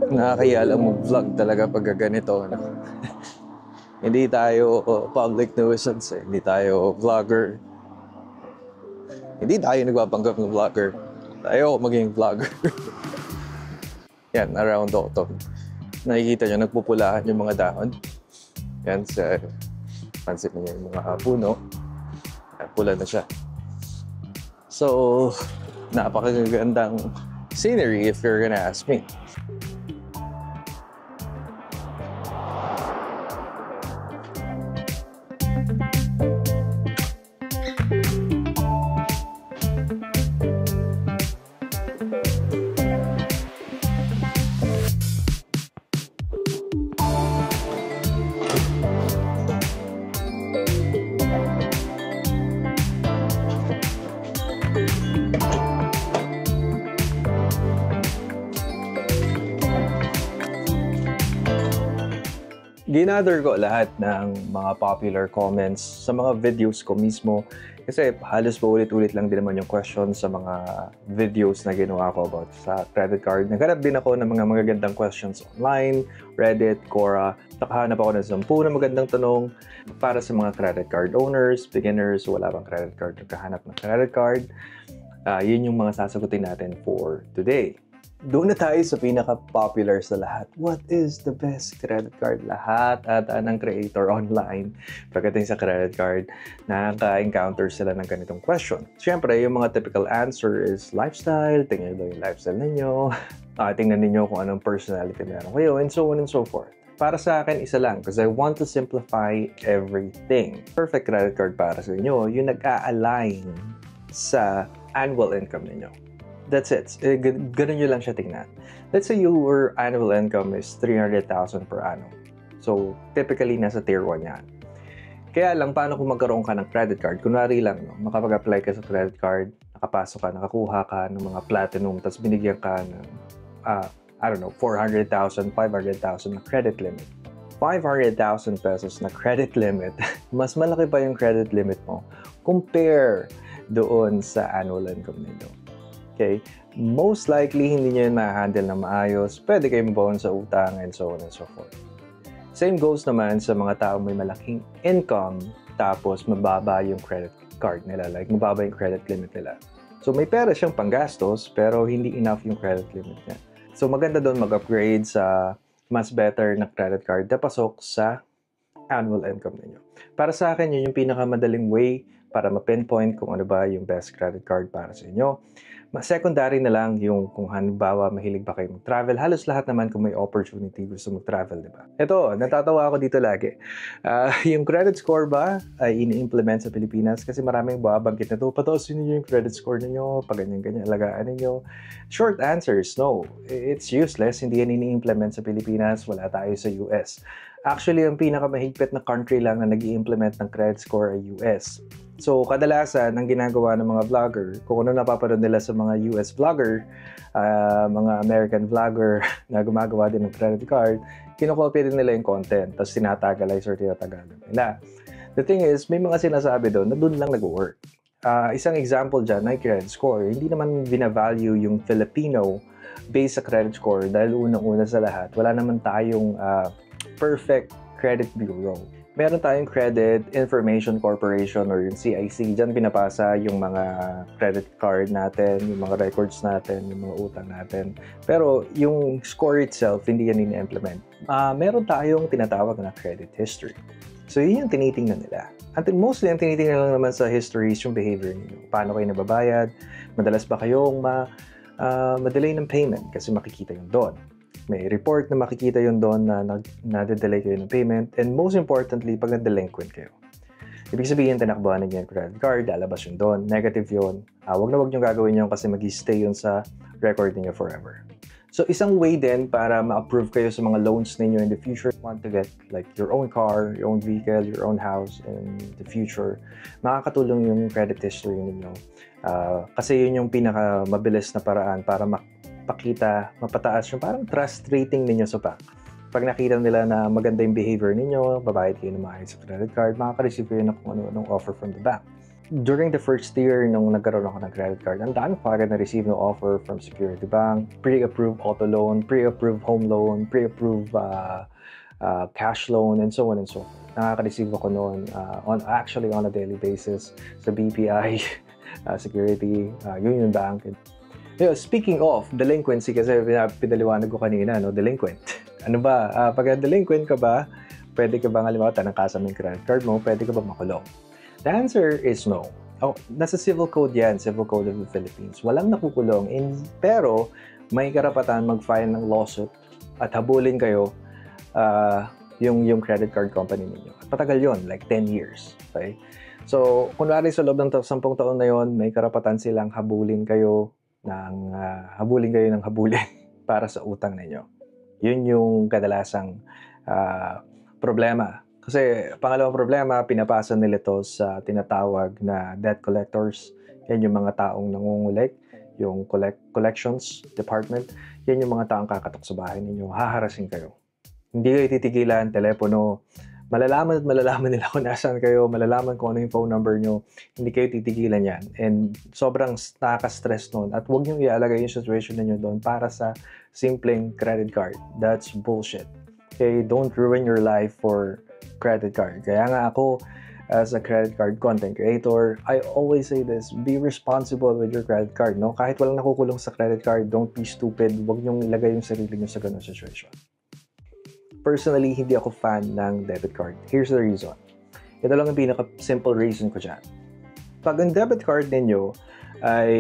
Nakakaya lang mag-vlog talaga pag ganito, no? Hindi tayo public nuisance, eh. Hindi tayo vlogger. Hindi tayo nagpapanggap ng vlogger. Tayo maging vlogger. Yan, around autumn. Nakikita nyo, nagpupulahan yung mga dahon. Yan, pansin niyo yung mga puno. Pula na siya. So, napakagandang scenery if you're gonna ask me. Ginather ko lahat ng mga popular comments sa mga videos ko mismo kasi halos paulit-ulit lang din naman yung questions sa mga videos na ginawa ko about sa credit card. Naghanap din ako ng mga magagandang questions online, Reddit, Quora. Nakahanap ako ng 10 na magandang tanong para sa mga credit card owners, beginners, wala bang credit card, nagkahanap ng credit card. Yun yung mga sasagutin natin for today. Doon na tayo sa pinaka-popular sa lahat. What is the best credit card? Lahat ata ng creator online pagdating sa credit card, nakaka-encounter sila ng ganitong question. Siyempre, yung mga typical answer is lifestyle. Tingnan nyo yung lifestyle ninyo. Tingnan ninyo kung anong personality meron kayo, and so on and so forth. Para sa akin, isa lang, because I want to simplify everything. Perfect credit card para sa inyo, yung nag-a-align sa annual income ninyo. That's it. Ganun nyo lang siya tingnan. Let's say your annual income is 300,000 per annum. So, typically, nasa tier 1 yan. Kaya lang, paano kung magkaroon ka ng credit card? Kunwari lang, no? Makapag-apply ka sa credit card, nakapasok ka, nakakuha ka ng mga platinum, tapos binigyan ka ng, 400,000, 500,000 na credit limit. 500,000 pesos na credit limit, mas malaki pa yung credit limit mo compare doon sa annual income nito. Okay? Most likely, hindi nyo yun ma-handle na maayos. Pwede kayo mabaon sa utang and so on and so forth. Same goes naman sa mga taong may malaking income tapos mababa yung credit card nila. Like, mababa yung credit limit nila. So, may pera siyang panggastos pero hindi enough yung credit limit niya. So, maganda doon mag-upgrade sa mas better na credit card na pasok sa annual income ninyo. Para sa akin, yun yung pinakamadaling way para ma-pinpoint kung ano ba yung best credit card para sa inyo. Secondary na lang yung kung halimbawa mahilig ba kayo mag-travel. Halos lahat naman kung may opportunity gusto mag-travel, di ba? Ito, natatawa ako dito lagi. Yung credit score ba ay ini-implement sa Pilipinas kasi maraming babanggit na ito. Pataasin niyo yung credit score niyo, pag ganyan-ganyan, alagaan niyo. Short answer is no. It's useless. Hindi yan ini-implement sa Pilipinas. Wala tayo sa US. Actually, ang pinakamahigpit na country lang na nag-i-implement ng credit score ay US. So, kadalasan, ang ginagawa ng mga vlogger, kung ano napapanood nila sa mga US vlogger, mga American vlogger na gumagawa din ng credit card, kinokopya din nila yung content, tapos tinatagalize or tinatagalan nila. The thing is, may mga sinasabi doon na doon lang nag-work. Isang example dyan ay credit score. Hindi naman binavalue yung Filipino based sa credit score dahil unang-una sa lahat, wala naman tayong perfect credit bureau. Meron tayong Credit Information Corporation or yung CIC. Diyan pinapasa yung mga credit card natin, yung mga records natin, yung mga utang natin. Pero yung score itself, hindi yan ini-implement. Meron tayong tinatawag na credit history. So yun yung tinitingnan nila. At mostly, ang tinitingnan lang naman sa history is yung behavior niyo. Paano kayo nababayad? Madalas ba kayong ma-delay ng payment? Kasi makikita yung doon. May report na makikita yun doon na nade-delay kayo ng payment. And most importantly, pag na-delinquent kayo. Ibig sabihin, tinakbuhan niyo yung credit card, lalabas yun doon, negative yun. Huwag nyo gagawin yun kasi mag-stay yun sa record niyo forever. So, isang way din para ma-approve kayo sa mga loans ninyo in the future, want to get like your own car, your own vehicle, your own house in the future, makakatulong yung credit history ninyo. Kasi yun yung pinaka-mabilis na paraan para mapataas yung parang trust rating ninyo sa bank. Pag nakita nila na maganda yung behavior ninyo, babayad kayo ng maayos sa credit card, makaka-receive kayo ng kung ano-anong offer from the bank. during the first year nung nagkaroon ako ng credit card, ang dami ko agad na-receive na offer from Security Bank, pre-approved auto loan, pre-approved home loan, pre-approved cash loan, and so on and so forth. Nakaka-receive ako noon actually on a daily basis sa BPI, Security, Union Bank. Speaking of delinquency, kasi pinaliwanag ko kanina, no, delinquent. Ano ba? Pag delinquent ka ba, pwede ka ba halimbawa tanangkasan mo yung credit card mo, pwede ka ba makulong? The answer is no. Nasa civil code yan, Civil Code of the Philippines. Walang nakukulong. Pero may karapatan mag-file ng lawsuit at habulin kayo yung credit card company ninyo. Patagal yon, like 10 years. Okay? So, kunwari sa loob ng 10 taon na yon, may karapatan silang habulin kayo ng habulin para sa utang ninyo. Yun yung kadalasang problema. Kasi pangalawang problema, pinapasa nila ito sa tinatawag na debt collectors. Yan yung mga taong nangungulik, yung collections department. Yan yung mga taong kakatok sa bahay ninyo, haharasin kayo. Hindi kayo titigilan, telepono. Malalaman nila kung nasaan kayo, malalaman kung ano yung phone number nyo. Hindi kayo titigilan yan. And sobrang nakaka-stress nun. At huwag nyo ialagay yung situation ninyo doon para sa simpleng credit card. That's bullshit. Okay, don't ruin your life for credit card. Kaya nga ako, as a credit card content creator, I always say this, be responsible with your credit card. No? Kahit walang nakukulong sa credit card, don't be stupid. Huwag niyong ilagay yung sarili niyo sa ganung situation. Personally, hindi ako fan ng debit card. Here's the reason. Ito lang yung pinaka-simple reason ko dyan. Pag ang debit card ninyo ay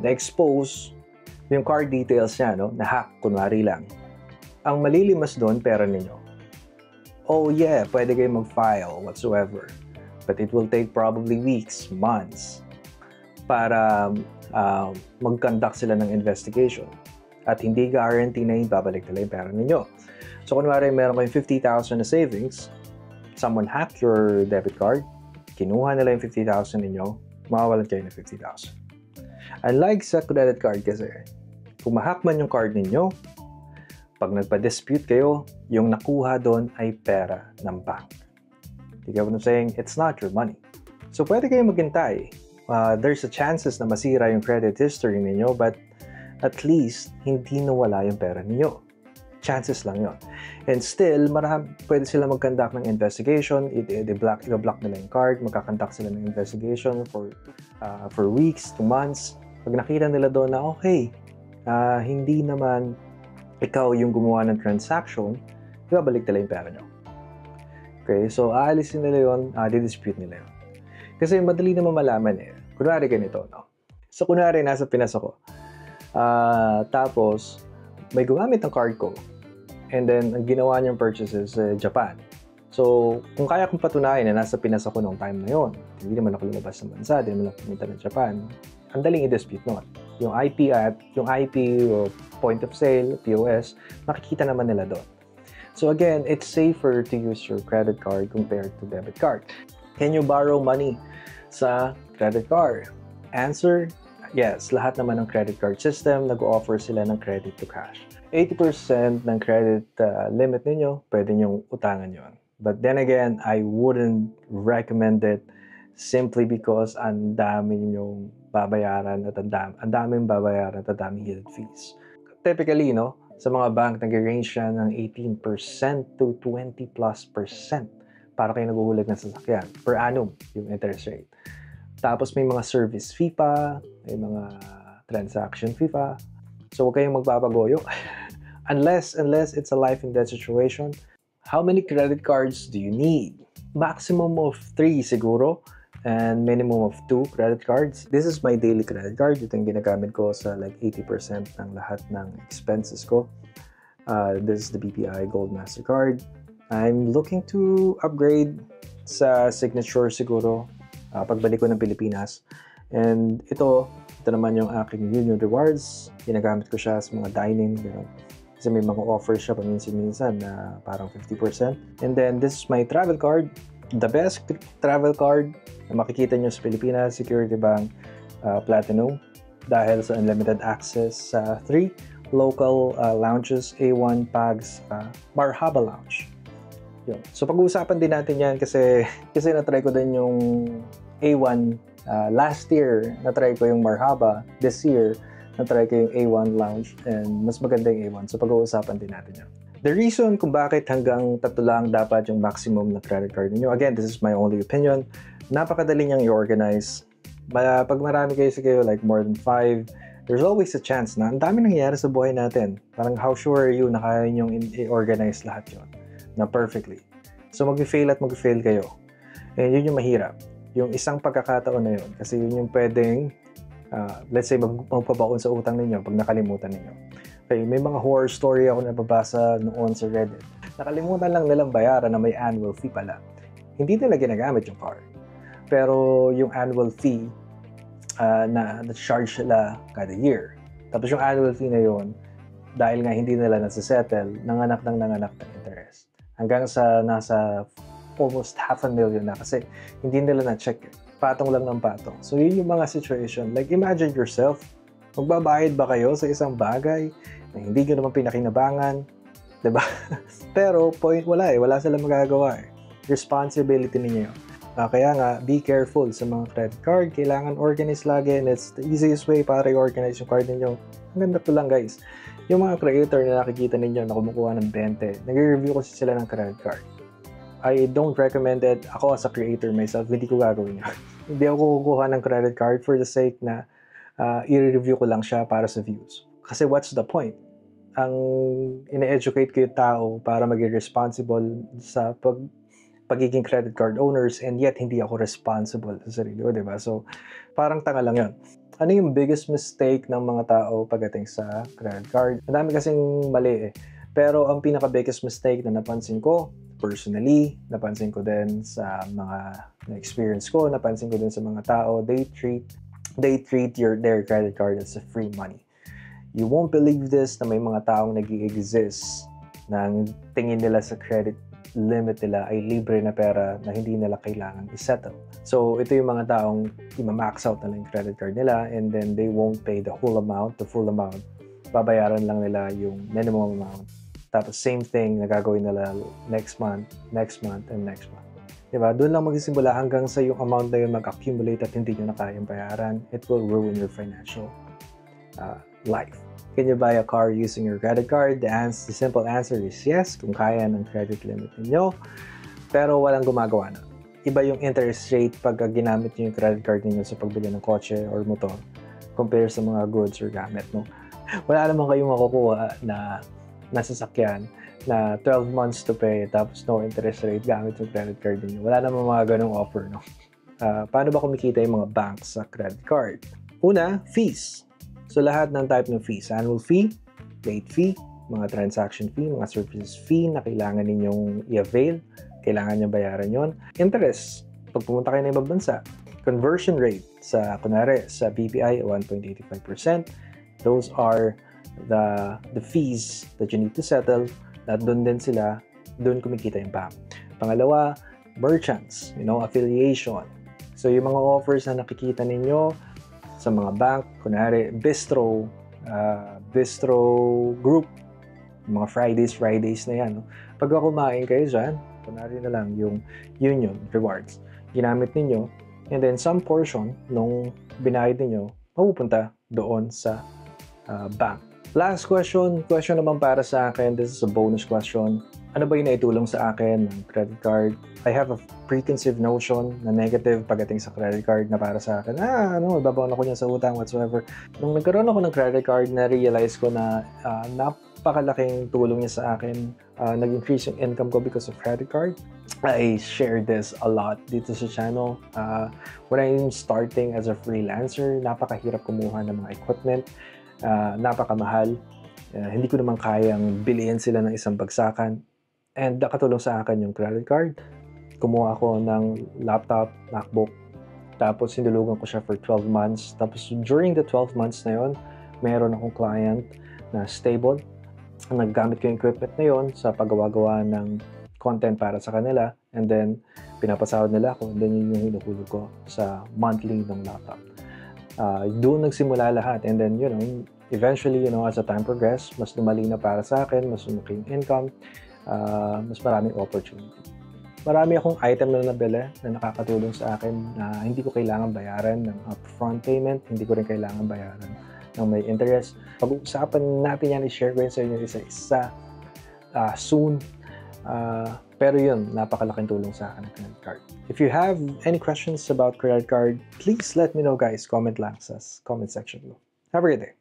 na-expose yung card details niya, no? Na-hack, kunwari lang. Ang malilimas doon, pera ninyo. Oh yeah, pwede kayo mag-file whatsoever. But it will take probably weeks, months para mag-conduct sila ng investigation. At hindi guarantee na babalik nila yung pera ninyo. So kunwari meron kayong 50,000 na savings, someone hacked your debit card, kinuha nila yung 50,000 ninyo, mawawalan kayo ng 50,000. Unlike sa credit card kasi, kung ma-hack man yung card ninyo, pag nagpa-dispute kayo, yung nakuha doon ay pera ng bank. You get what I'm saying? It's not your money. So, pwede kayo maghintay. There's a chances na masira yung credit history ninyo, but at least, hindi nawala yung pera ninyo. Chances lang yon. And still, pwede sila mag-conduct ng investigation, i-block nila yung card, magkakonduct sila ng investigation for weeks to months. Pag nakita nila doon na, okay, hindi naman ikaw yung gumawa ng transaction, ibabalik nila yung pera nyo. Okay, so aalisin nila yun, di-dispute nila yun. Kasi madali naman malaman eh. Kunwari ganito, no? So kunwari nasa Pinas ako, tapos may gumamit ng card ko, and then ang ginawa niyang purchases sa Japan. So kung kaya kong patunayan na nasa Pinas ako noong time na yun, hindi naman ako lumabas ng bansa, hindi naman ako pumunta ng Japan, ang daling i-dispute nun. Yung IP o point of sale, POS, makikita naman nila doon. So again, it's safer to use your credit card compared to debit card. Can you borrow money sa credit card? Answer, yes. Lahat naman ng credit card system, nag-offer sila ng credit to cash. 80% ng credit limit ninyo, pwede nyong utangan yon. But then again, I wouldn't recommend it simply because ang dami nyong babayaran at ang daming babayaran at ang daming hidden fees. Typically, no, sa mga bank, nag-range siya ng 18% to 20+% para kayo naguhulag ng sasakyan per annum yung interest rate. Tapos may mga service fee pa, may mga transaction fee pa. So huwag kayong magpapagoyo. unless it's a life and death situation. How many credit cards do you need? Maximum of 3 siguro. And minimum of 2 credit cards. This is my daily credit card. Ito yung ginagamit ko sa like 80% ng lahat ng expenses ko. This is the BPI Gold Mastercard. I'm looking to upgrade sa Signature siguro pagbalik ko ng Pilipinas. And ito naman yung aking Union Rewards. Ginagamit ko siya sa mga dining. Kasi may mga offers siya paminsan-minsan na parang 50%. And then this is my travel card. The best travel card na makikita nyo sa Pilipinas, Security Bank Platinum, dahil sa unlimited access sa 3 local lounges, A1, Pags, Marhaba Lounge. Yun. So pag-uusapan din natin yan kasi na-try ko din yung A1 Last year, na-try ko yung Marhaba. This year, na-try ko yung A1 Lounge. And mas maganda yung A1. So, pag-uusapan din natin yan. The reason kung bakit hanggang 3 lang dapat yung maximum na credit card ninyo, again, this is my only opinion, napakadali niyang i-organize. Pag marami kayo, like more than 5, there's always a chance na ang dami nangyayari sa buhay natin. Parang how sure are you na kaya niyong i-organize lahat yun na perfectly. So mag-fail at mag-fail kayo. And yun yung mahirap. Yung isang pagkakataon na yun. Kasi yun yung pwedeng, let's say, magpabaon sa utang ninyo pag nakalimutan ninyo. Okay, may mga horror story ako nababasa noon sa Reddit. Nakalimutan lang nilang bayaran na may annual fee pala. Hindi nila ginagamit yung card. Pero yung annual fee, na-charge sila kada year. Tapos yung annual fee na yun, dahil nga hindi nila nasa-settle, nanganak ng interest. Hanggang sa nasa almost 500,000 na kasi hindi nila na-check. Patong lang ng patong. So yun yung mga situation. Like imagine yourself, magbabayad ba kayo sa isang bagay na hindi nyo naman pinakinabangan? Diba? Pero point wala wala silang magagawa Responsibility ninyo yun. Kaya nga, be careful sa mga credit card. Kailangan organize lagi and it's the easiest way para i-organize yung card ninyo. Ang ganda to lang guys. Yung mga creator na nakikita ninyo na kumukuha ng 20, nag-review kasi sila ng credit card. I don't recommend it. Ako as a creator myself, hindi ko gagawin yun. Hindi ako kukuha ng credit card for the sake na i-review ko lang siya para sa views. Kasi what's the point? Ang ine-educate ko yung tao para maging responsible sa pagiging credit card owners and yet hindi ako responsible sa sarili ko, diba? So, parang tanga lang yun. Ano yung biggest mistake ng mga tao pagdating sa credit card? Madami kasing mali Pero ang pinaka-biggest mistake na napansin ko, personally, napansin ko din sa mga na-experience ko, napansin ko din sa mga tao, they treat their credit card as a free money. You won't believe this na may mga taong nag-i-exist na tingin nila sa credit limit nila ay libre na pera na hindi nila kailangan i-settle. So, ito yung mga taong i-max out na lang yung credit card nila and then they won't pay the full amount. Babayaran lang nila yung minimum amount. Tapos, same thing na gagawin nila next month, and next month. Diba? Doon lang magsisimula hanggang sa yung amount na yun mag-accumulate at hindi nyo na kayang bayaran. It will ruin your financial life. Can you buy a car using your credit card? The simple answer is yes, kung kaya ng credit limit ninyo. Pero walang gumagawa na. Iba yung interest rate pag ginamit nyo yung credit card ninyo sa pagbili ng kotse or motor compare sa mga goods or gamit. No? Wala naman kayong makukuha na sasakyan na 12 months to pay tapos no interest rate gamit yung credit card ninyo. Wala naman mga ganong offer. No? Paano ba kumikita yung mga banks sa credit card? Una, fees. So, lahat ng type ng fees. Annual fee, late fee, mga transaction fee, mga services fee na kailangan ninyong i-avail. Kailangan nyo bayaran yon. Interest, pag pumunta kayo ng ibang bansa. Conversion rate, kunwari, sa BPI, 1.85%. Those are the fees that you need to settle. At doon kumikita yung bank. Pangalawa, merchants, affiliation. So, yung mga offers na nakikita ninyo, sa mga bank, kunwari, bistro group, mga Fridays na yan. No? Pag kumain kayo dyan, kunwari na lang yung Union Rewards, ginamit ninyo, and then some portion nung binayad ninyo, mapupunta doon sa bank. Last question naman para sa akin, this is a bonus question. Ano ba yung naitulong sa akin ng credit card? I have a preconceived notion na negative pagdating sa credit card na para sa akin, babaon ako niya sa utang, whatsoever. Nung nagkaroon ako ng credit card, na-realize ko na napakalaking tulong niya sa akin. Nag-increase yung income ko because of credit card. I share this a lot dito sa channel. When I'm starting as a freelancer, napakahirap kumuha ng mga equipment. Napakamahal. Hindi ko naman kayang bilihin sila ng isang bagsakan. And nakatulong sa akin yung credit card. Kumuha ako ng laptop, MacBook. Tapos sinulugan ko siya for 12 months. Tapos during the 12 months na yon, meron akong client na stable. Naggamit ko yung equipment na yon sa paggawa-gawa ng content para sa kanila. And then, pinapasahod nila ako. And then yun yung hinuhulog ko sa monthly ng laptop. Doon nagsimula lahat. And then, eventually, as the time progressed, mas lumali na para sa akin, mas lumaki yung income, mas maraming opportunity. Marami akong item na nabili na nakakatulong sa akin na hindi ko kailangan bayaran ng upfront payment, hindi ko rin kailangan bayaran ng may interest. Pag-uusapan natin yan, i-share ko yun sa inyo isa-isa soon. Pero yun, napakalaking tulong sa akin ng credit card. If you have any questions about credit card, please let me know guys. Comment lang sa comment section below. Have a great day.